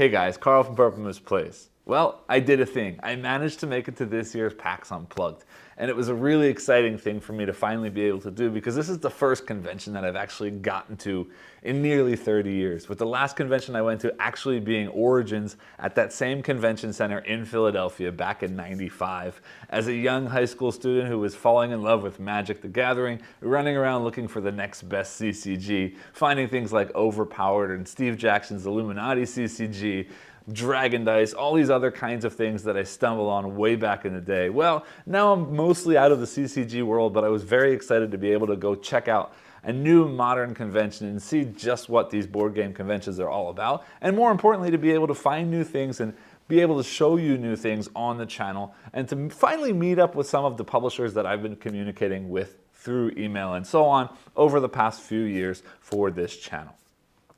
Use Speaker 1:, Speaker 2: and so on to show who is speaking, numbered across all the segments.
Speaker 1: Hey guys, Carl from Purple Moose Plays. Well, I did a thing. I managed to make it to this year's PAX Unplugged. And it was a really exciting thing for me to finally be able to do because this is the first convention that I've actually gotten to in nearly 30 years. With the last convention I went to actually being Origins at that same convention center in Philadelphia back in '95. As a young high school student who was falling in love with Magic the Gathering, running around looking for the next best CCG, finding things like Overpowered and Steve Jackson's Illuminati CCG, Dragon Dice, all these other kinds of things that I stumbled on way back in the day. Well, now I'm mostly out of the CCG world, but I was very excited to be able to go check out a new modern convention and see just what these board game conventions are all about. And more importantly, to be able to find new things and be able to show you new things on the channel and to finally meet up with some of the publishers that I've been communicating with through email and so on over the past few years for this channel.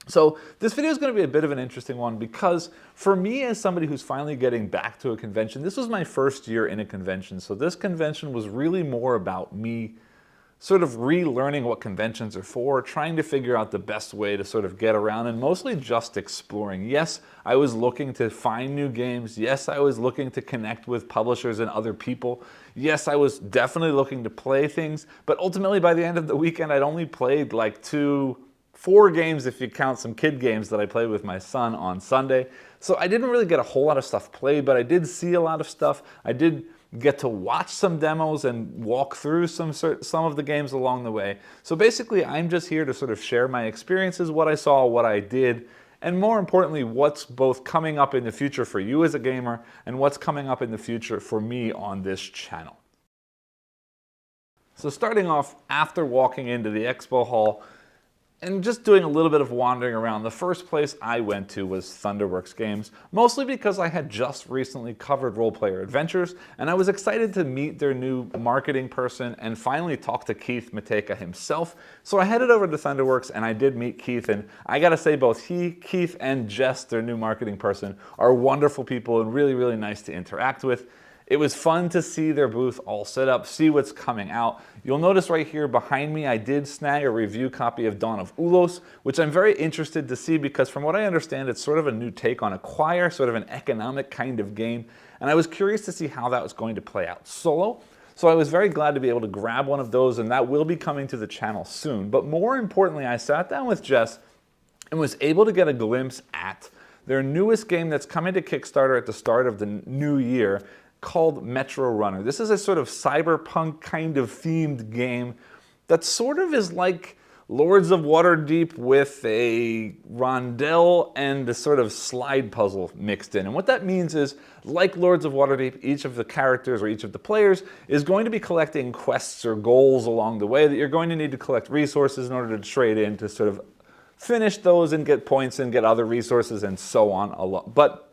Speaker 1: So this video is going to be a bit of an interesting one because for me as somebody who's finally getting back to a convention, this was my first year in a convention. So this convention was really more about me sort of relearning what conventions are for, trying to figure out the best way to sort of get around and mostly just exploring. Yes, I was looking to find new games. Yes, I was looking to connect with publishers and other people. Yes, I was definitely looking to play things, but ultimately by the end of the weekend, I'd only played like 4 games if you count some kid games that I played with my son on Sunday. So I didn't really get a whole lot of stuff played, but I did see a lot of stuff. I did get to watch some demos and walk through some of the games along the way. So basically, I'm just here to sort of share my experiences, what I saw, what I did, and more importantly, what's both coming up in the future for you as a gamer and what's coming up in the future for me on this channel. So starting off, after walking into the expo hall, and just doing a little bit of wandering around, the first place I went to was Thunderworks Games, mostly because I had just recently covered Role Player Adventures, and I was excited to meet their new marketing person and finally talk to Keith Mateka himself. So I headed over to Thunderworks and I did meet Keith, and I gotta say both Keith and Jess, their new marketing person, are wonderful people and really, really nice to interact with. It was fun to see their booth all set up, see what's coming out. You'll notice right here behind me, I did snag a review copy of Dawn of Ulos, which I'm very interested to see because from what I understand, it's sort of a new take on Acquire, sort of an economic kind of game. And I was curious to see how that was going to play out solo. So I was very glad to be able to grab one of those, and that will be coming to the channel soon. But more importantly, I sat down with Jess and was able to get a glimpse at their newest game that's coming to Kickstarter at the start of the new year, called Metro Runner. This is a sort of cyberpunk kind of themed game that sort of is like Lords of Waterdeep with a rondel and a sort of slide puzzle mixed in. And what that means is, like Lords of Waterdeep, each of the characters or each of the players is going to be collecting quests or goals along the way that you're going to need to collect resources in order to trade in to sort of finish those and get points and get other resources and so on. But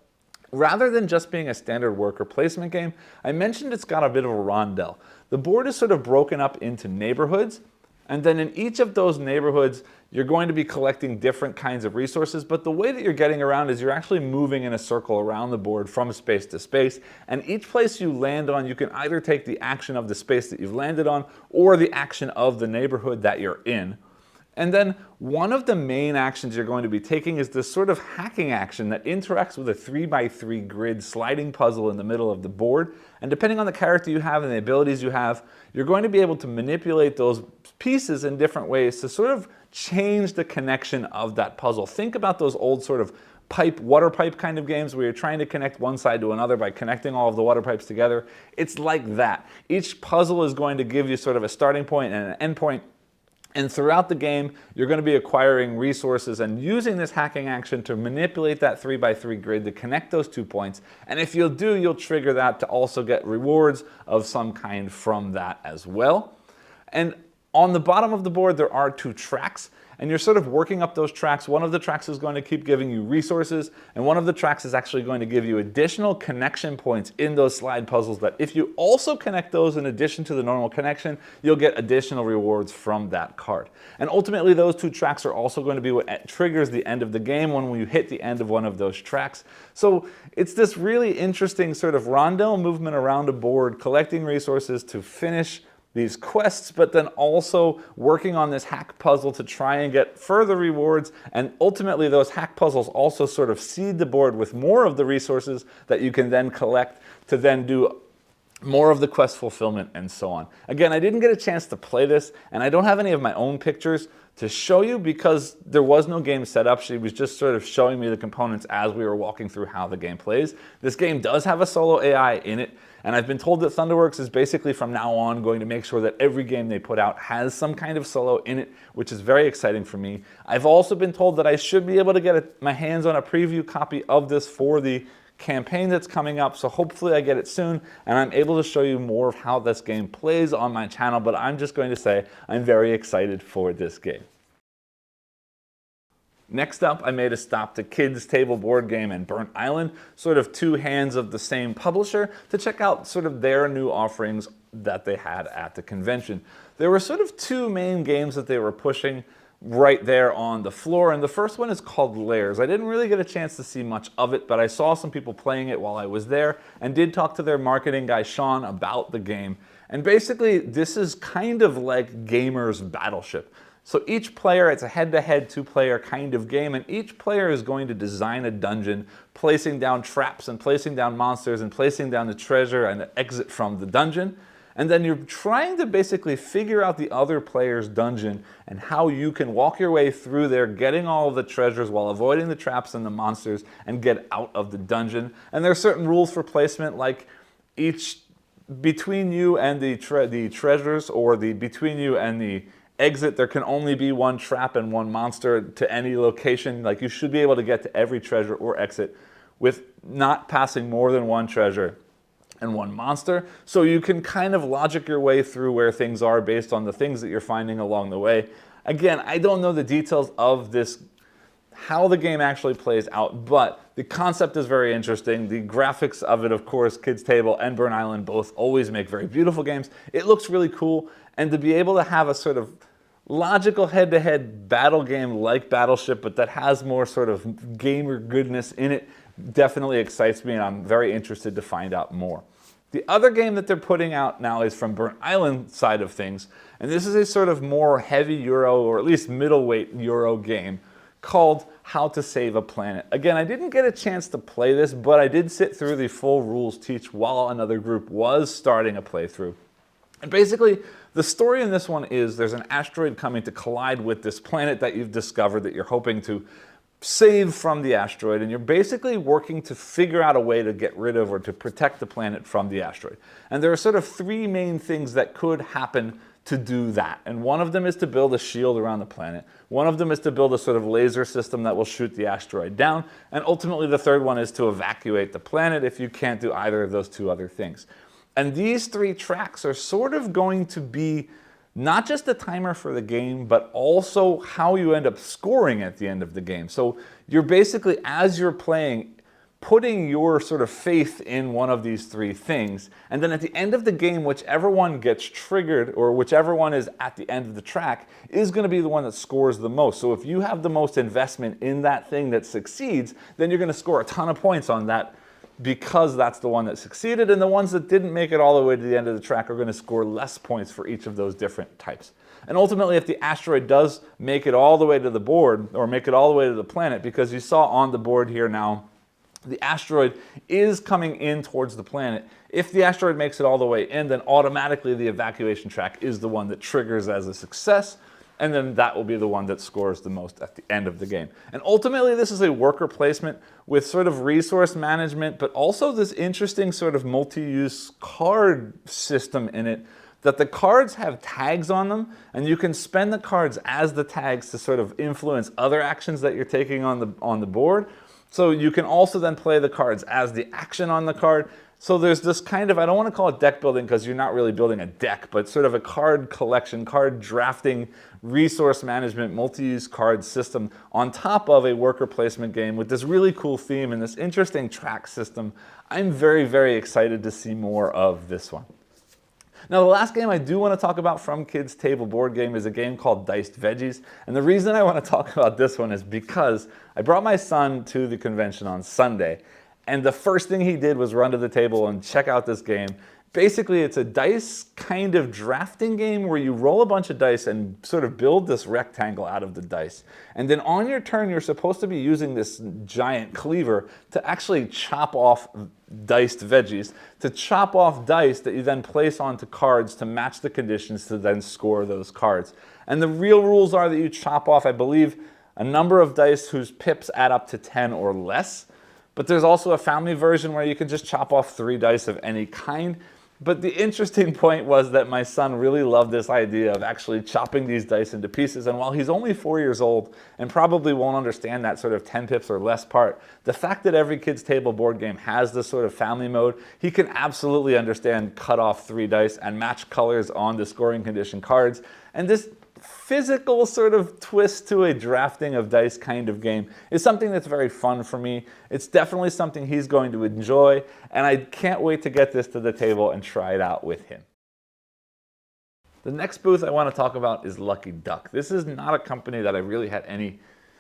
Speaker 1: rather than just being a standard worker placement game, I mentioned it's got a bit of a rondel. The board is sort of broken up into neighborhoods, and then in each of those neighborhoods, you're going to be collecting different kinds of resources, but the way that you're getting around is you're actually moving in a circle around the board from space to space, and each place you land on, you can either take the action of the space that you've landed on or the action of the neighborhood that you're in. And then one of the main actions you're going to be taking is this sort of hacking action that interacts with a 3x3 grid sliding puzzle in the middle of the board. And depending on the character you have and the abilities you have, you're going to be able to manipulate those pieces in different ways to sort of change the connection of that puzzle. Think about those old sort of water pipe kind of games where you're trying to connect one side to another by connecting all of the water pipes together. It's like that. Each puzzle is going to give you sort of a starting point and an end point. And throughout the game, you're going to be acquiring resources and using this hacking action to manipulate that 3x3 grid to connect those 2 points. And if you'll trigger that to also get rewards of some kind from that as well. And on the bottom of the board, there are 2 tracks. And you're sort of working up those tracks. One of the tracks is going to keep giving you resources, and one of the tracks is actually going to give you additional connection points in those slide puzzles that if you also connect those in addition to the normal connection, you'll get additional rewards from that card. And ultimately, those 2 tracks are also going to be what triggers the end of the game when you hit the end of one of those tracks. So it's this really interesting sort of rondel movement around a board, collecting resources to finish these quests, but then also working on this hack puzzle to try and get further rewards. And ultimately, those hack puzzles also sort of seed the board with more of the resources that you can then collect to then do more of the quest fulfillment and so on. Again, I didn't get a chance to play this, and I don't have any of my own pictures to show you because there was no game set up. She was just sort of showing me the components as we were walking through how the game plays. This game does have a solo AI in it, and I've been told that Thunderworks is basically from now on going to make sure that every game they put out has some kind of solo in it, which is very exciting for me. I've also been told that I should be able to get my hands on a preview copy of this for the campaign that's coming up, so hopefully I get it soon and I'm able to show you more of how this game plays on my channel, but I'm just going to say I'm very excited for this game. Next up, I made a stop to Kids Table Board Game and Burnt Island, sort of two hands of the same publisher, to check out sort of their new offerings that they had at the convention. There were sort of two main games that they were pushing right there on the floor, and the first one is called Layers. I didn't really get a chance to see much of it, but I saw some people playing it while I was there and did talk to their marketing guy Sean about the game. And basically this is kind of like Gamer's Battleship. So each player, it's a head-to-head two-player kind of game, and each player is going to design a dungeon, placing down traps and placing down monsters and placing down the treasure and the exit from the dungeon. And then you're trying to basically figure out the other player's dungeon and how you can walk your way through there, getting all of the treasures while avoiding the traps and the monsters and get out of the dungeon. And there are certain rules for placement, like each between you and the treasures, or between you and the exit, there can only be one trap and one monster to any location. Like, you should be able to get to every treasure or exit with not passing more than one treasure and one monster. So you can kind of logic your way through where things are based on the things that you're finding along the way. Again, I don't know the details of this, how the game actually plays out, but the concept is very interesting. The graphics of it, of course, Kids Table and Burnt Island both always make very beautiful games. It looks really cool, and to be able to have a sort of logical head-to-head battle game like Battleship, but that has more sort of gamer goodness in it, definitely excites me, and I'm very interested to find out more. The other game that they're putting out now is from Burnt Island side of things, and this is a sort of more heavy Euro, or at least middleweight Euro game, called How to Save a Planet. Again, I didn't get a chance to play this, but I did sit through the full rules teach while another group was starting a playthrough. And basically, the story in this one is there's an asteroid coming to collide with this planet that you've discovered that you're hoping to save from the asteroid, and you're basically working to figure out a way to get rid of or to protect the planet from the asteroid. And there are sort of three main things that could happen to do that. And one of them is to build a shield around the planet. One of them is to build a sort of laser system that will shoot the asteroid down. And ultimately the third one is to evacuate the planet if you can't do either of those two other things. And these three tracks are sort of going to be not just a timer for the game, but also how you end up scoring at the end of the game. So you're basically, as you're playing, putting your sort of faith in one of these three things, and then at the end of the game, whichever one gets triggered, or whichever one is at the end of the track, is going to be the one that scores the most. So if you have the most investment in that thing that succeeds, then you're going to score a ton of points on that, because that's the one that succeeded, and the ones that didn't make it all the way to the end of the track are going to score less points for each of those different types. And ultimately, if the asteroid does make it all the way to the board, or make it all the way to the planet, because you saw on the board here now, the asteroid is coming in towards the planet. If the asteroid makes it all the way in, then automatically the evacuation track is the one that triggers as a success, and then that will be the one that scores the most at the end of the game. And ultimately, this is a worker placement with sort of resource management, but also this interesting sort of multi-use card system in it, that the cards have tags on them, and you can spend the cards as the tags to sort of influence other actions that you're taking on the board. So you can also then play the cards as the action on the card. So there's this kind of, I don't want to call it deck building because you're not really building a deck, but sort of a card collection, card drafting, resource management, multi-use card system on top of a worker placement game with this really cool theme and this interesting track system. I'm very, very excited to see more of this one. Now, the last game I do want to talk about from Kids Table Board Game is a game called Diced Veggies. And the reason I want to talk about this one is because I brought my son to the convention on Sunday, and the first thing he did was run to the table and check out this game. Basically, it's a dice kind of drafting game where you roll a bunch of dice and sort of build this rectangle out of the dice. And then on your turn, you're supposed to be using this giant cleaver to actually chop off diced veggies, to chop off dice that you then place onto cards to match the conditions to then score those cards. And the real rules are that you chop off, I believe, a number of dice whose pips add up to 10 or less. But there's also a family version where you can just chop off 3 dice of any kind. But the interesting point was that my son really loved this idea of actually chopping these dice into pieces. And while he's only 4 years old and probably won't understand that sort of 10 pips or less part, the fact that every kids' table board game has this sort of family mode, he can absolutely understand cut off 3 dice and match colors on the scoring condition cards. And this physical sort of twist to a drafting of dice kind of game is something that's very fun for me. It's definitely something he's going to enjoy, and I can't wait to get this to the table and try it out with him. The next booth I want to talk about is Lucky Duck. This is not a company that I really had any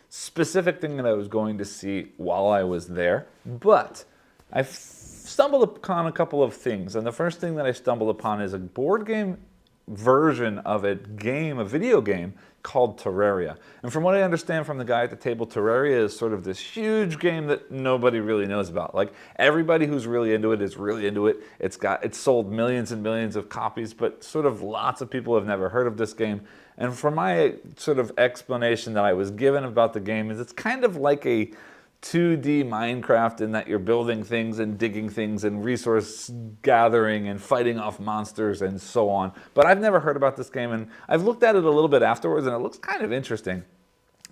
Speaker 1: specific thing that I was going to see while I was there, but I've stumbled upon a couple of things, and the first thing that I stumbled upon is a board game version of a video game called Terraria. And from what I understand from the guy at the table, Terraria is sort of this huge game that nobody really knows about. Like, everybody who's really into it is really into it. It's sold millions and millions of copies, but sort of lots of people have never heard of this game. And from my sort of explanation that I was given about the game is it's kind of like a 2D Minecraft in that you're building things and digging things and resource gathering and fighting off monsters and so on. But I've never heard about this game, and I've looked at it a little bit afterwards and it looks kind of interesting.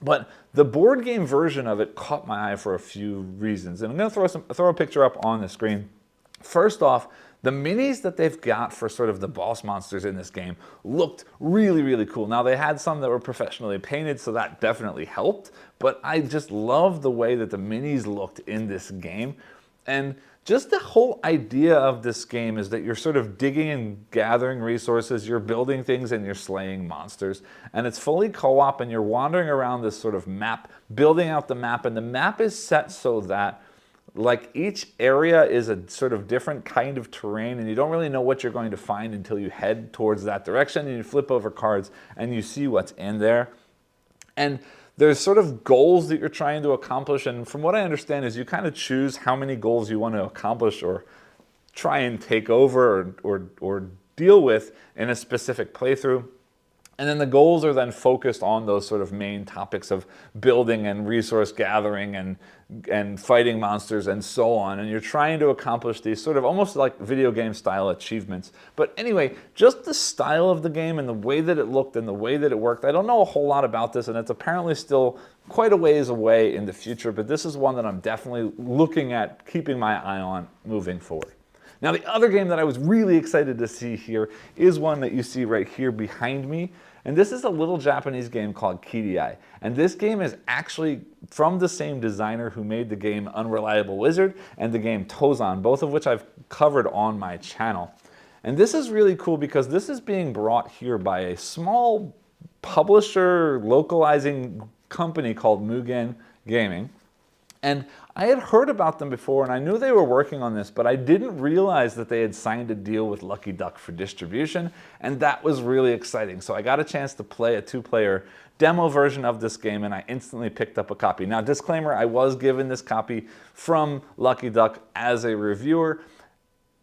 Speaker 1: But the board game version of it caught my eye for a few reasons. And I'm going to throw a picture up on the screen. First off, the minis that they've got for sort of the boss monsters in this game looked really, really cool. Now, they had some that were professionally painted, so that definitely helped. But I just love the way that the minis looked in this game. And just the whole idea of this game is that you're sort of digging and gathering resources, you're building things, and you're slaying monsters. And it's fully co-op, and you're wandering around this sort of map, building out the map. And the map is set so that like each area is a sort of different kind of terrain, and you don't really know what you're going to find until you head towards that direction and you flip over cards and you see what's in there. And there's sort of goals that you're trying to accomplish, and from what I understand is you kind of choose how many goals you want to accomplish or try and take over or deal with in a specific playthrough. And then the goals are then focused on those sort of main topics of building and resource gathering and fighting monsters and so on. And you're trying to accomplish these sort of almost like video game style achievements. But anyway, just the style of the game and the way that it looked and the way that it worked, I don't know a whole lot about this, and it's apparently still quite a ways away in the future, but this is one that I'm definitely looking at, keeping my eye on moving forward. Now, the other game that I was really excited to see here is one that you see right here behind me. And this is a little Japanese game called Kidai. And this game is actually from the same designer who made the game Unreliable Wizard and the game Tozan, both of which I've covered on my channel. And this is really cool because this is being brought here by a small publisher localizing company called Mugen Gaming. And I had heard about them before, and I knew they were working on this, but I didn't realize that they had signed a deal with Lucky Duck for distribution, and that was really exciting. So I got a chance to play a 2-player demo version of this game, and I instantly picked up a copy. Now, disclaimer, I was given this copy from Lucky Duck as a reviewer,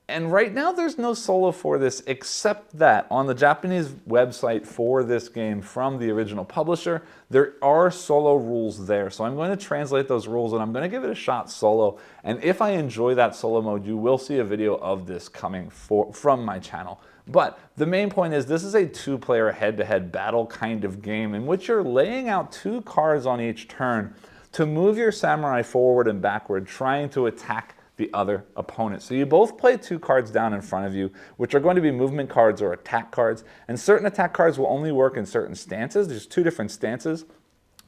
Speaker 1: and right now there's no solo for this, except that on the Japanese website for this game from the original publisher, there are solo rules there. So I'm going to translate those rules and I'm going to give it a shot solo. And if I enjoy that solo mode, you will see a video of this coming from my channel. But the main point is this is a 2-player head-to-head battle kind of game in which you're laying out 2 cards on each turn to move your samurai forward and backward, trying to attack the other opponent. So you both play 2 cards down in front of you, which are going to be movement cards or attack cards. And certain attack cards will only work in certain stances. There's 2 different stances.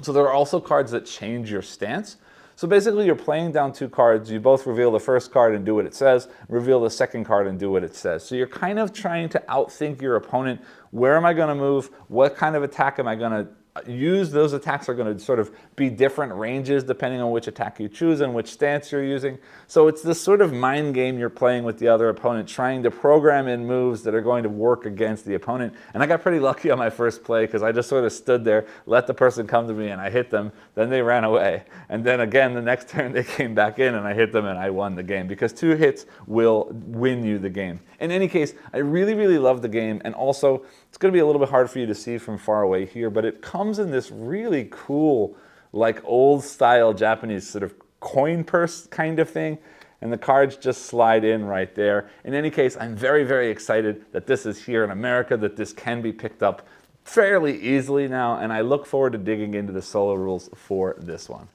Speaker 1: So there are also cards that change your stance. So basically you're playing down 2 cards. You both reveal the first card and do what it says, reveal the second card and do what it says. So you're kind of trying to outthink your opponent. Where am I going to move? What kind of attack am I going to use. Those attacks are going to sort of be different ranges depending on which attack you choose and which stance you're using. So it's this sort of mind game you're playing with the other opponent, trying to program in moves that are going to work against the opponent. And I got pretty lucky on my first play because I just sort of stood there, let the person come to me, and I hit them. Then they ran away. And then again, the next turn they came back in and I hit them and I won the game, because 2 hits will win you the game. In any case, I really, really love the game, and also it's going to be a little bit hard for you to see from far away here, but it comes in this really cool, like old style Japanese sort of coin purse kind of thing, and the cards just slide in right there. In any case, I'm very, very excited that this is here in America, that this can be picked up fairly easily now, and I look forward to digging into the solo rules for this one.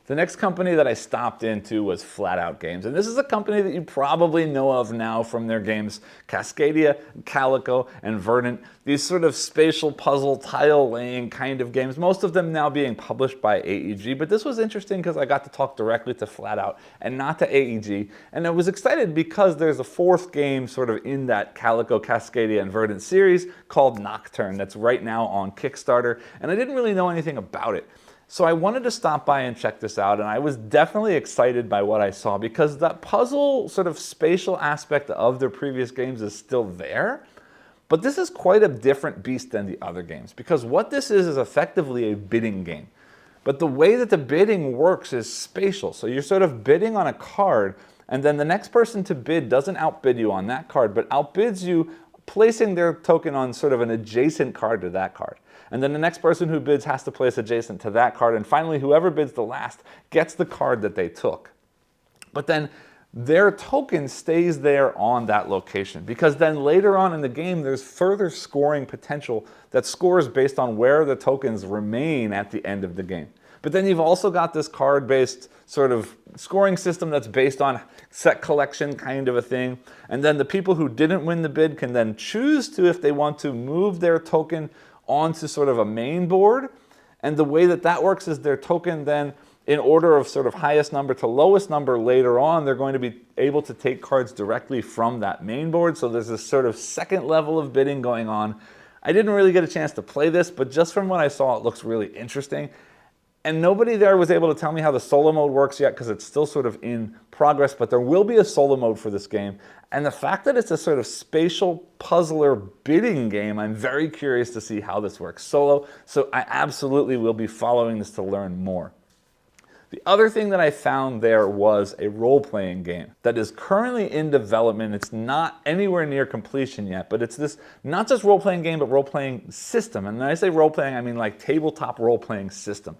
Speaker 1: The next company that I stopped into was Flatout Games, and this is a company that you probably know of now from their games Cascadia, Calico, and Verdant. These sort of spatial puzzle tile laying kind of games, most of them now being published by AEG, but this was interesting because I got to talk directly to Flatout and not to AEG, and I was excited because there's a 4th game sort of in that Calico, Cascadia, and Verdant series called Nocturne that's right now on Kickstarter, and I didn't really know anything about it. So I wanted to stop by and check this out, and I was definitely excited by what I saw because that puzzle sort of spatial aspect of their previous games is still there, but this is quite a different beast than the other games, because what this is effectively a bidding game. But the way that the bidding works is spatial, so you're sort of bidding on a card, and then the next person to bid doesn't outbid you on that card, but outbids you placing their token on sort of an adjacent card to that card. And then the next person who bids has to place adjacent to that card. And finally, whoever bids the last gets the card that they took. But then their token stays there on that location, because then later on in the game, there's further scoring potential that scores based on where the tokens remain at the end of the game. But then you've also got this card-based sort of scoring system that's based on set collection kind of a thing. And then the people who didn't win the bid can then choose to, if they want to, move their token onto sort of a main board. And the way that that works is their token then, in order of sort of highest number to lowest number later on, they're going to be able to take cards directly from that main board. So there's this sort of second level of bidding going on. I didn't really get a chance to play this, but just from what I saw, it looks really interesting. And nobody there was able to tell me how the solo mode works yet, because it's still sort of in progress, but there will be a solo mode for this game. And the fact that it's a sort of spatial puzzler bidding game, I'm very curious to see how this works solo, so I absolutely will be following this to learn more. The other thing that I found there was a role-playing game that is currently in development. It's not anywhere near completion yet, but it's this not just role-playing game, but role-playing system. And when I say role-playing, I mean like tabletop role-playing system.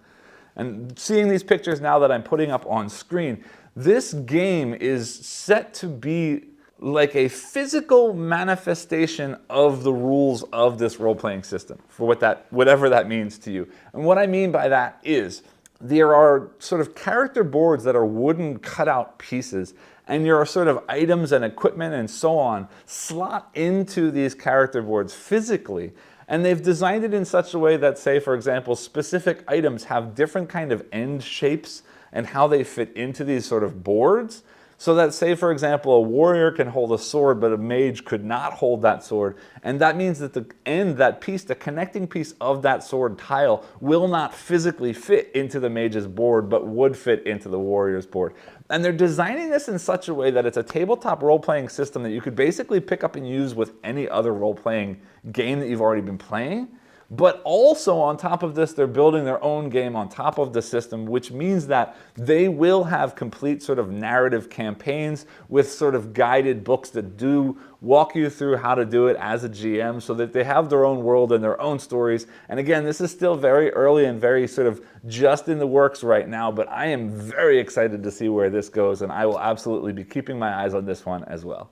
Speaker 1: And seeing these pictures now that I'm putting up on screen, this game is set to be like a physical manifestation of the rules of this role-playing system, for whatever that means to you. And what I mean by that is there are sort of character boards that are wooden cutout pieces, and your sort of items and equipment and so on slot into these character boards physically. And they've designed it in such a way that, say, for example, specific items have different kind of end shapes and how they fit into these sort of boards. So that, say, for example, a warrior can hold a sword, but a mage could not hold that sword. And that means that the end, that piece, the connecting piece of that sword tile will not physically fit into the mage's board, but would fit into the warrior's board. And they're designing this in such a way that it's a tabletop role-playing system that you could basically pick up and use with any other role-playing game that you've already been playing. But also on top of this, they're building their own game on top of the system, which means that they will have complete sort of narrative campaigns with sort of guided books that do walk you through how to do it as a GM, so that they have their own world and their own stories. And again, this is still very early and very sort of just in the works right now, but I am very excited to see where this goes, and I will absolutely be keeping my eyes on this one as well.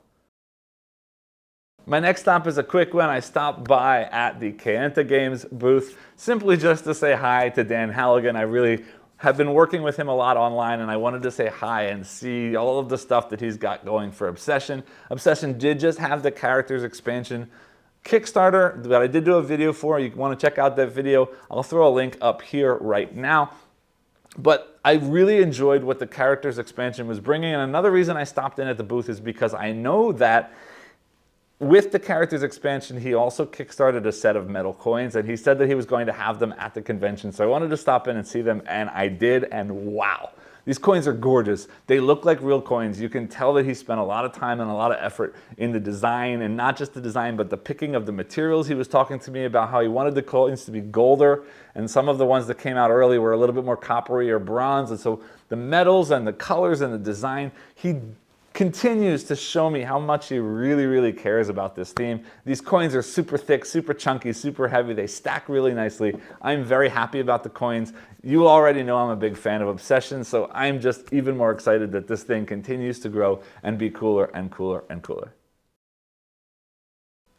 Speaker 1: My next stop is a quick one. I stopped by at the Kayenta Games booth simply just to say hi to Dan Halligan. I really have been working with him a lot online, and I wanted to say hi and see all of the stuff that he's got going for Obsession. Obsession did just have the characters expansion Kickstarter that I did do a video for. You want to check out that video. I'll throw a link up here right now. But I really enjoyed what the characters expansion was bringing, and another reason I stopped in at the booth is because I know that With the characters expansion, he also kickstarted a set of metal coins, and he said that he was going to have them at the convention. So I wanted to stop in and see them, and I did, and wow. These coins are gorgeous. They look like real coins. You can tell that he spent a lot of time and a lot of effort in the design, and not just the design, but the picking of the materials. He was talking to me about how he wanted the coins to be golder, and some of the ones that came out early were a little bit more coppery or bronze. And so the metals and the colors and the design, he continues to show me how much he really, really cares about this theme. These coins are super thick, super chunky, super heavy. They stack really nicely. I'm very happy about the coins. You already know I'm a big fan of Obsession, so I'm just even more excited that this thing continues to grow and be cooler and cooler and cooler.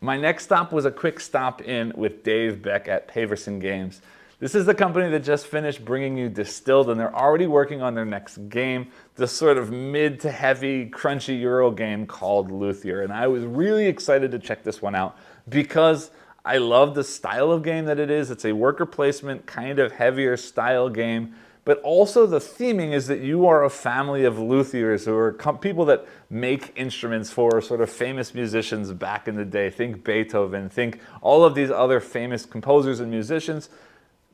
Speaker 1: My next stop was a quick stop in with Dave Beck at Paverson Games. This is the company that just finished bringing you Distilled, and they're already working on their next game, this sort of mid to heavy, crunchy Euro game called Luthier. And I was really excited to check this one out because I love the style of game that it is. It's a worker placement, kind of heavier style game, but also the theming is that you are a family of luthiers who are people that make instruments for sort of famous musicians back in the day. Think Beethoven, think all of these other famous composers and musicians.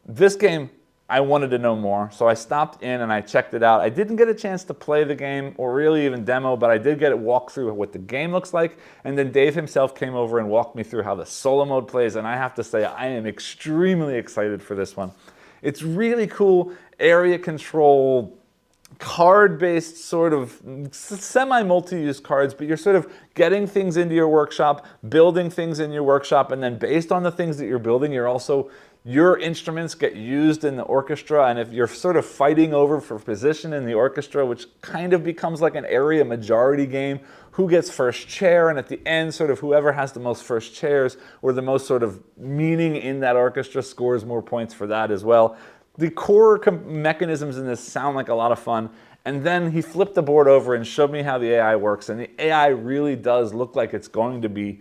Speaker 1: This game, I wanted to know more, so I stopped in and I checked it out. I didn't get a chance to play the game or really even demo, but I did get a walkthrough of what the game looks like, and then Dave himself came over and walked me through how the solo mode plays, and I have to say I am extremely excited for this one. It's really cool area control, card-based sort of semi-multi-use cards, but you're sort of getting things into your workshop, building things in your workshop, and then based on the things that you're building, your instruments get used in the orchestra, and if you're sort of fighting over for position in the orchestra, which kind of becomes like an area majority game, who gets first chair, and at the end, sort of whoever has the most first chairs or the most sort of meaning in that orchestra scores more points for that as well. The core mechanisms in this sound like a lot of fun, and then he flipped the board over and showed me how the AI works, and the AI really does look like it's going to be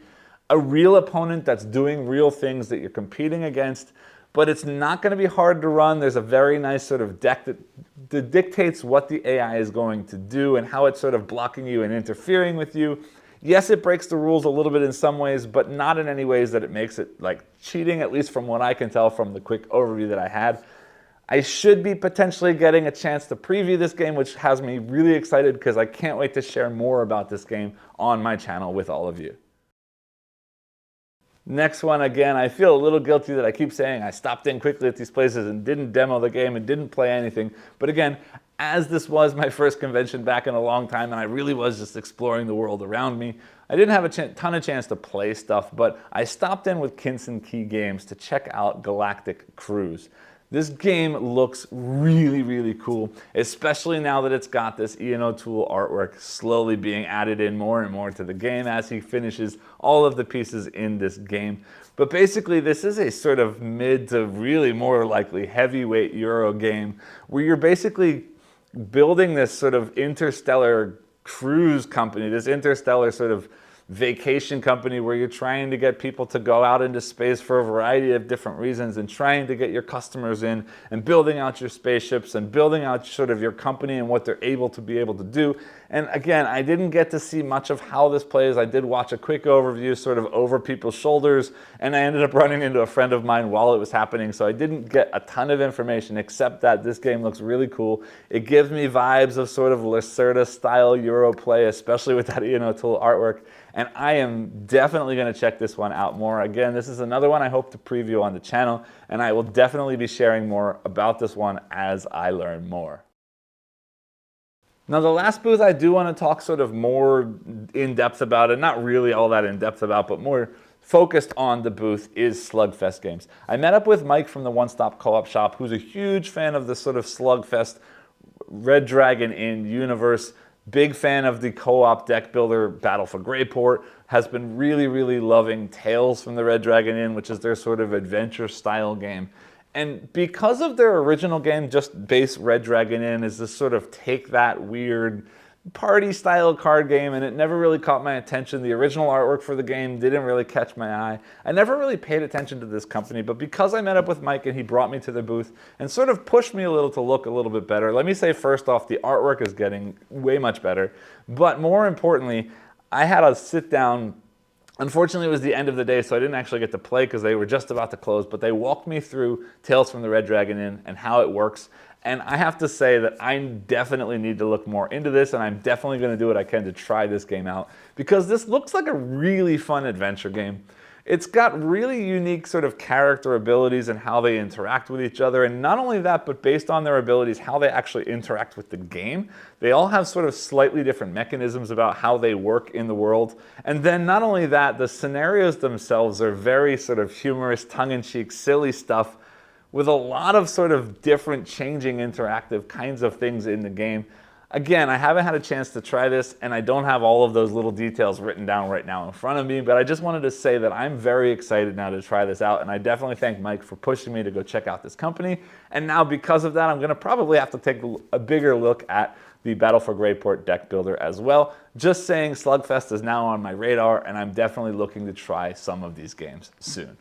Speaker 1: a real opponent that's doing real things that you're competing against, but it's not going to be hard to run. There's a very nice sort of deck that dictates what the AI is going to do and how it's sort of blocking you and interfering with you. Yes, it breaks the rules a little bit in some ways, but not in any ways that it makes it like cheating, at least from what I can tell from the quick overview that I had. I should be potentially getting a chance to preview this game, which has me really excited because I can't wait to share more about this game on my channel with all of you. Next one, again, I feel a little guilty that I keep saying I stopped in quickly at these places and didn't demo the game and didn't play anything. But again, as this was my first convention back in a long time and I really was just exploring the world around me, I didn't have a ton of chance to play stuff, but I stopped in with Kinson Key Games to check out Galactic Cruise. This game looks really, really cool, especially now that it's got this Ian O'Toole artwork slowly being added in more and more to the game as he finishes all of the pieces in this game. But basically, this is a sort of mid to really more likely heavyweight Euro game where you're basically building this sort of interstellar cruise company, this interstellar sort of vacation company where you're trying to get people to go out into space for a variety of different reasons and trying to get your customers in and building out your spaceships and building out sort of your company and what they're able to do. And again, I didn't get to see much of how this plays. I did watch a quick overview sort of over people's shoulders, and I ended up running into a friend of mine while it was happening, so I didn't get a ton of information except that this game looks really cool. It gives me vibes of sort of Lacerda style Euro play, especially with that Ian O'Toole artwork. And I am definitely going to check this one out more. Again, this is another one I hope to preview on the channel, and I will definitely be sharing more about this one as I learn more. Now, the last booth I do want to talk sort of more in-depth about, and not really all that in-depth about, but more focused on the booth is Slugfest Games. I met up with Mike from the One Stop Co-op Shop, who's a huge fan of the sort of Slugfest Red Dragon Inn universe. Big fan of the co-op deck builder Battle for Greyport, has been really, really loving Tales from the Red Dragon Inn, which is their sort of adventure style game. And because of their original game, just base Red Dragon Inn is this sort of take that weird party style card game, and it never really caught my attention. The original artwork for the game didn't really catch my eye. I never really paid attention to this company, but because I met up with Mike and he brought me to the booth and sort of pushed me a little to look a little bit better. Let me say first off, the artwork is getting way much better, but more importantly, I had a sit down Unfortunately, it was the end of the day, so I didn't actually get to play because they were just about to close, but they walked me through Tales from the Red Dragon Inn and how it works. And I have to say that I definitely need to look more into this, and I'm definitely going to do what I can to try this game out, because this looks like a really fun adventure game. It's got really unique sort of character abilities and how they interact with each other, and not only that, but based on their abilities, how they actually interact with the game. They all have sort of slightly different mechanisms about how they work in the world. And then not only that, the scenarios themselves are very sort of humorous, tongue-in-cheek, silly stuff with a lot of sort of different changing interactive kinds of things in the game. Again, I haven't had a chance to try this, and I don't have all of those little details written down right now in front of me, but I just wanted to say that I'm very excited now to try this out, and I definitely thank Mike for pushing me to go check out this company. And now because of that, I'm going to probably have to take a bigger look at the Battle for Greyport deck builder as well. Just saying, Slugfest is now on my radar, and I'm definitely looking to try some of these games soon.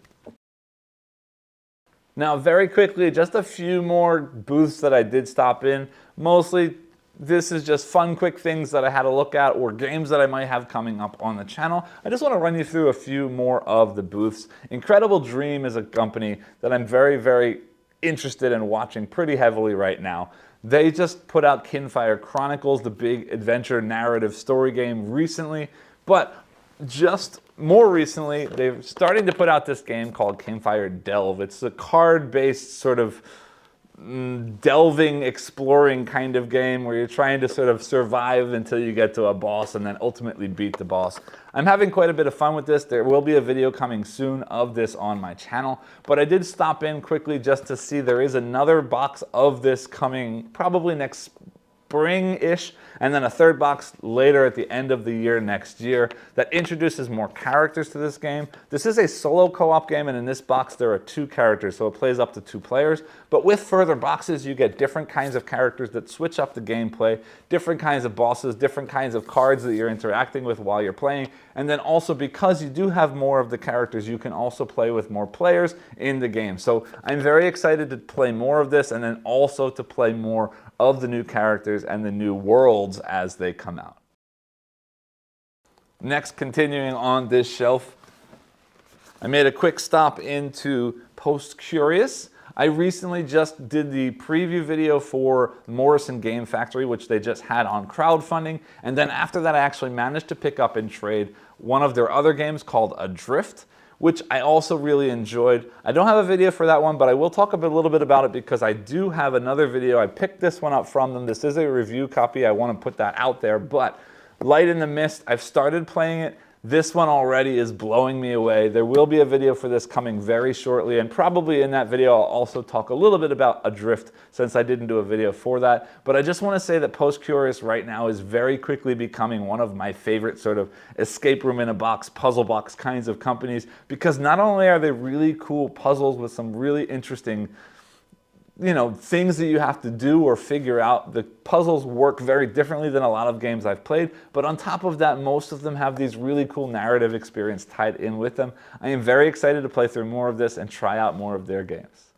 Speaker 1: Now, very quickly, just a few more booths that I did stop in. Mostly, this is just fun, quick things that I had to look at, or games that I might have coming up on the channel. I just want to run you through a few more of the booths. Incredible Dream is a company that I'm very, very interested in watching pretty heavily right now. They just put out Kinfire Chronicles, the big adventure narrative story game recently, but just more recently, they're starting to put out this game called Kinfire Delve. It's a card-based sort of delving, exploring kind of game where you're trying to sort of survive until you get to a boss and then ultimately beat the boss. I'm having quite a bit of fun with this. There will be a video coming soon of this on my channel, but I did stop in quickly just to see there is another box of this coming probably next spring-ish, and then a third box later at the end of the year next year that introduces more characters to this game. This is a solo co-op game, and in this box there are 2 characters, so it plays up to 2 players. But with further boxes, you get different kinds of characters that switch up the gameplay, different kinds of bosses, different kinds of cards that you're interacting with while you're playing. And then also, because you do have more of the characters, you can also play with more players in the game. So I'm very excited to play more of this, and then also to play more of the new characters and the new worlds as they come out. Next, continuing on this shelf, I made a quick stop into PostCurious. I recently just did the preview video for Morrison Game Factory, which they just had on crowdfunding. And then after that, I actually managed to pick up and trade one of their other games called Adrift, which I also really enjoyed. I don't have a video for that one, but I will talk a little bit about it because I do have another video. I picked this one up from them. This is a review copy. I want to put that out there, but Light in the Mist, I've started playing it. This one already is blowing me away. There will be a video for this coming very shortly, and probably in that video I'll also talk a little bit about Adrift since I didn't do a video for that. But I just want to say that PostCurious right now is very quickly becoming one of my favorite sort of escape room in a box, puzzle box kinds of companies, because not only are they really cool puzzles with some really interesting things that you have to do or figure out. The puzzles work very differently than a lot of games I've played, but on top of that, most of them have these really cool narrative experience tied in with them. I am very excited to play through more of this and try out more of their games.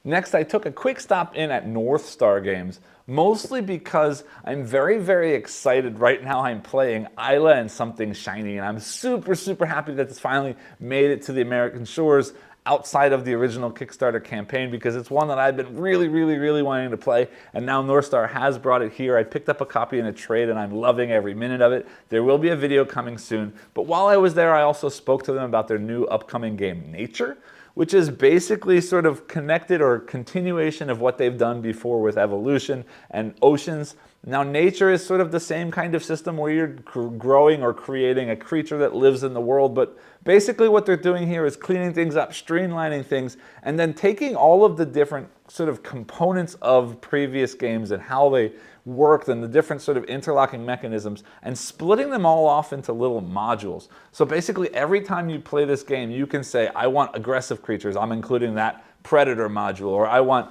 Speaker 1: Next, I took a quick stop in at NorthStar Games, mostly because I'm very, very excited right now. I'm playing Isla and Something Shiny, and I'm super, super happy that this finally made it to the American shores outside of the original Kickstarter campaign, because it's one that I've been really, really, really wanting to play, and now NorthStar has brought it here. I picked up a copy in a trade, and I'm loving every minute of it. There will be a video coming soon, but while I was there, I also spoke to them about their new upcoming game, Nature, which is basically sort of connected or continuation of what they've done before with Evolution and Oceans. Now, Nature is sort of the same kind of system where you're growing or creating a creature that lives in the world, but basically what they're doing here is cleaning things up, streamlining things, and then taking all of the different sort of components of previous games and how they worked and the different sort of interlocking mechanisms and splitting them all off into little modules. So basically every time you play this game, you can say, I want aggressive creatures, I'm including that predator module, or I want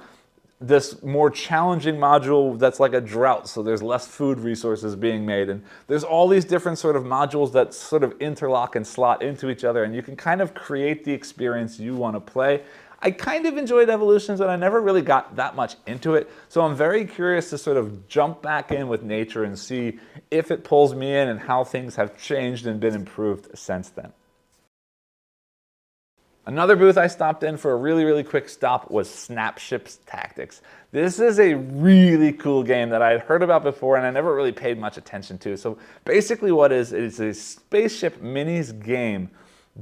Speaker 1: this more challenging module that's like a drought, so there's less food resources being made, and there's all these different sort of modules that sort of interlock and slot into each other, and you can kind of create the experience you want to play. I kind of enjoyed Evolutions, but I never really got that much into it. So I'm very curious to sort of jump back in with nature and see if it pulls me in and how things have changed and been improved since then. Another booth I stopped in for a really quick stop was Snapships Tactics. This is a really cool game that I had heard about before and I never really paid much attention to. So basically what it is a spaceship minis game,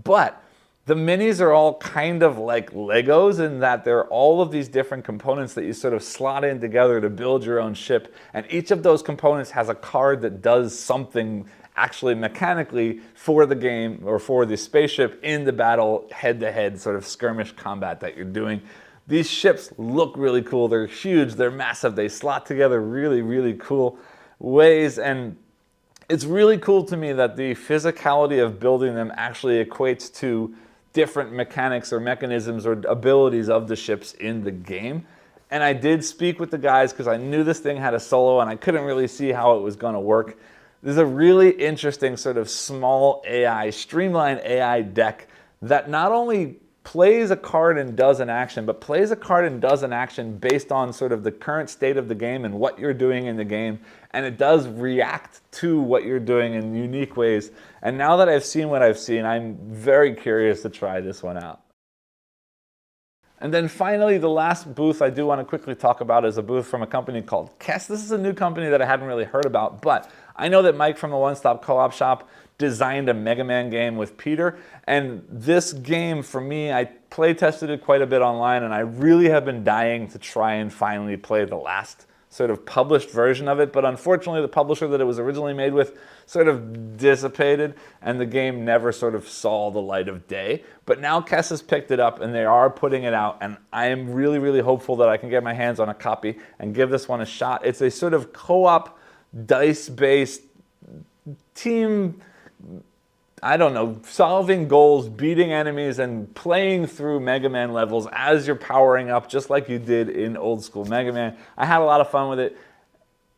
Speaker 1: but the minis are all kind of like Legos in that they're all of these different components that you sort of slot in together to build your own ship. And each of those components has a card that does something actually mechanically for the game or for the spaceship in the battle head-to-head sort of skirmish combat that you're doing. These ships look really cool. They're huge, they're massive, they slot together really cool ways, and it's really cool to me that the physicality of building them actually equates to different mechanics or mechanisms or abilities of the ships in the game. And I did speak with the guys because I knew this thing had a solo and I couldn't really see how it was going to work. There's a really interesting sort of small AI, streamlined AI deck that not only plays a card and does an action, but plays a card and does an action based on sort of the current state of the game and what you're doing in the game. And it does react to what you're doing in unique ways. And now that I've seen what I've seen, I'm very curious to try this one out. And then finally, the last booth I do want to quickly talk about is a booth from a company called Kess. This is a new company that I hadn't really heard about, but I know that Mike from the One Stop Co-op Shop designed a Mega Man game with Peter, and this game for me, I play tested it quite a bit online, and I really have been dying to try and finally play the last sort of published version of it, but unfortunately the publisher that it was originally made with sort of dissipated and the game never sort of saw the light of day. But now Kess has picked it up and they are putting it out, and I am really hopeful that I can get my hands on a copy and give this one a shot. It's a sort of co-op dice-based team, I don't know, solving goals, beating enemies, and playing through Mega Man levels as you're powering up, just like you did in old school Mega Man. I had a lot of fun with it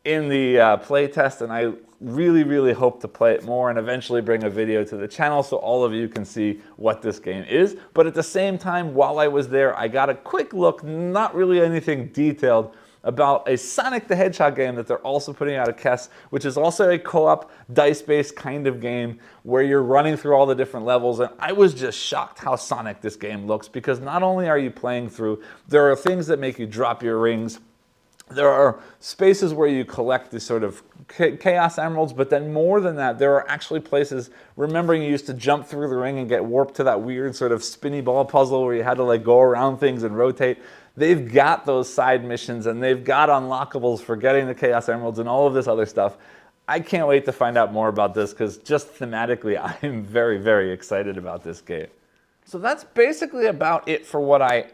Speaker 1: in the play test, and I really hope to play it more and eventually bring a video to the channel so all of you can see what this game is. But at the same time, while I was there, I got a quick look, not really anything detailed, about a Sonic the Hedgehog game that they're also putting out of Kess, which is also a co-op, dice-based kind of game where you're running through all the different levels. And I was just shocked how Sonic this game looks, because not only are you playing through, there are things that make you drop your rings. There are spaces where you collect these sort of Chaos Emeralds, but then more than that, there are actually places, remembering you used to jump through the ring and get warped to that weird sort of spinny ball puzzle where you had to like go around things and rotate. They've got those side missions and they've got unlockables for getting the Chaos Emeralds and all of this other stuff. I can't wait to find out more about this because just thematically, I am very excited about this game. So that's basically about it for what I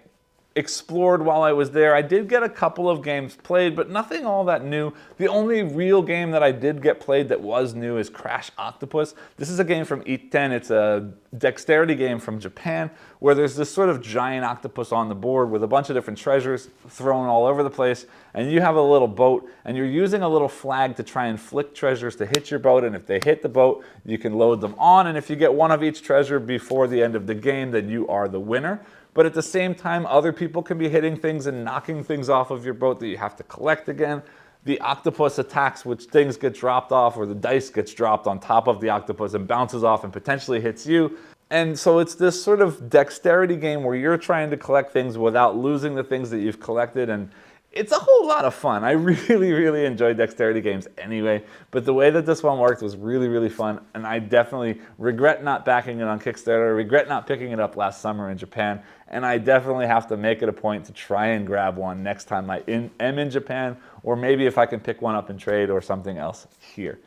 Speaker 1: explored while I was there. I did get a couple of games played, but nothing all that new. The only real game that I did get played that was new is Crash Octopus. This is a game from Iten. It's a dexterity game from Japan where there's this sort of giant octopus on the board with a bunch of different treasures thrown all over the place, and you have a little boat and you're using a little flag to try and flick treasures to hit your boat, and if they hit the boat, you can load them on, and if you get one of each treasure before the end of the game, then you are the winner. But at the same time, other people can be hitting things and knocking things off of your boat that you have to collect again. The octopus attacks, which things get dropped off, or the dice gets dropped on top of the octopus and bounces off and potentially hits you. And so it's this sort of dexterity game where you're trying to collect things without losing the things that you've collected, and it's a whole lot of fun. I really enjoy dexterity games anyway, but the way that this one worked was really fun, and I definitely regret not backing it on Kickstarter, I regret not picking it up last summer in Japan, and I definitely have to make it a point to try and grab one next time I am in Japan, or maybe if I can pick one up in trade or something else here.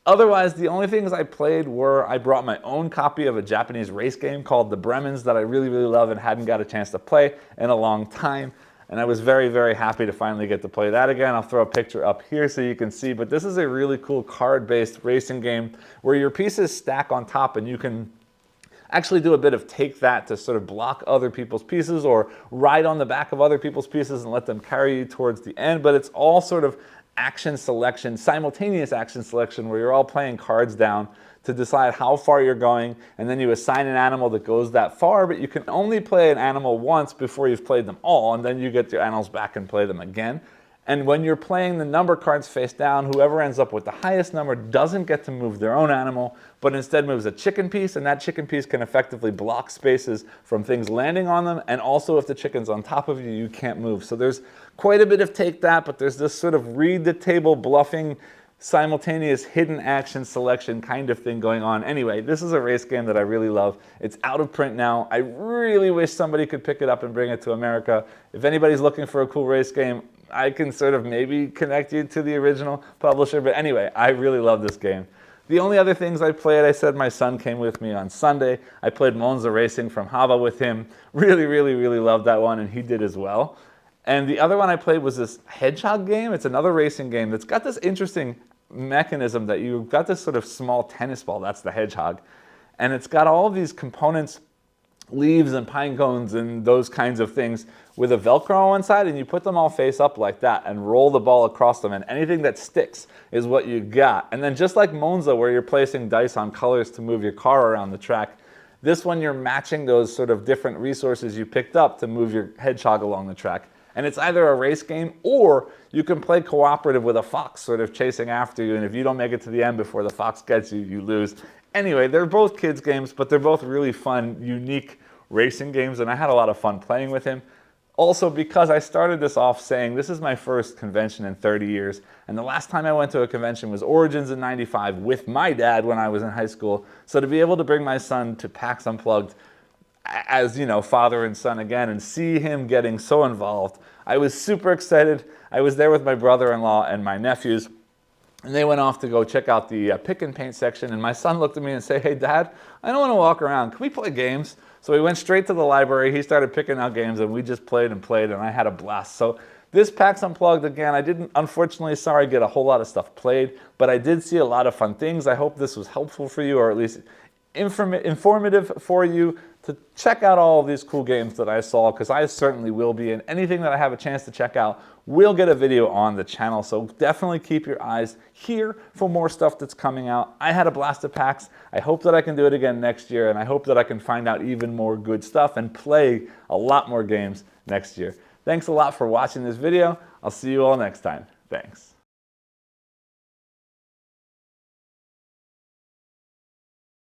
Speaker 1: Otherwise, the only things I played were I brought my own copy of a Japanese race game called The Bremens that I really love and hadn't got a chance to play in a long time. And I was very happy to finally get to play that again. I'll throw a picture up here so you can see, but this is a really cool card-based racing game where your pieces stack on top and you can actually do a bit of take that to sort of block other people's pieces or ride on the back of other people's pieces and let them carry you towards the end. But it's all sort of action selection, simultaneous action selection, where you're all playing cards down to decide how far you're going, and then you assign an animal that goes that far, but you can only play an animal once before you've played them all, and then you get your animals back and play them again. And when you're playing the number cards face down, whoever ends up with the highest number doesn't get to move their own animal, but instead moves a chicken piece, and that chicken piece can effectively block spaces from things landing on them, and also if the chicken's on top of you, you can't move. So there's quite a bit of take that, but there's this sort of read the table bluffing, simultaneous hidden action selection kind of thing going on. Anyway, this is a race game that I really love. It's out of print now. I really wish somebody could pick it up and bring it to America. If anybody's looking for a cool race game, I can sort of maybe connect you to the original publisher, but anyway, I really love this game. The only other things I played, I said my son came with me on Sunday. I played Monza Racing from Hava with him. Really, really, really loved that one, and he did as well. And the other one I played was this Hedgehog game. It's another racing game that's got this interesting mechanism that you've got this sort of small tennis ball, that's the Hedgehog, and it's got all of these components, leaves and pine cones and those kinds of things with a Velcro on one side, and you put them all face up like that and roll the ball across them, and anything that sticks is what you got. And then just like Monza, where you're placing dice on colors to move your car around the track, this one you're matching those sort of different resources you picked up to move your hedgehog along the track. And it's either a race game, or you can play cooperative with a fox sort of chasing after you, and if you don't make it to the end before the fox gets you, you lose. Anyway, they're both kids games, but they're both really fun, unique racing games, and I had a lot of fun playing with him. Also, because I started this off saying this is my first convention in 30 years, and the last time I went to a convention was Origins in '95 with my dad when I was in high school. So to be able to bring my son to PAX Unplugged as, you know, father and son again, and see him getting so involved, I was super excited. I was there with my brother-in-law and my nephews, and they went off to go check out the pick and paint section, and my son looked at me and said, "Hey Dad, I don't want to walk around. Can we play games?" So we went straight to the library. He started picking out games, and we just played and played, and I had a blast. So this PAX Unplugged, again, I didn't, unfortunately, sorry, get a whole lot of stuff played, but I did see a lot of fun things. I hope this was helpful for you, or at least informative for you to check out all of these cool games that I saw, because I certainly will be, and anything that I have a chance to check out will get a video on the channel. So definitely keep your eyes here for more stuff that's coming out. I had a blast at PAX. I hope that I can do it again next year, and I hope that I can find out even more good stuff and play a lot more games next year. Thanks a lot for watching this video. I'll see you all next time. Thanks.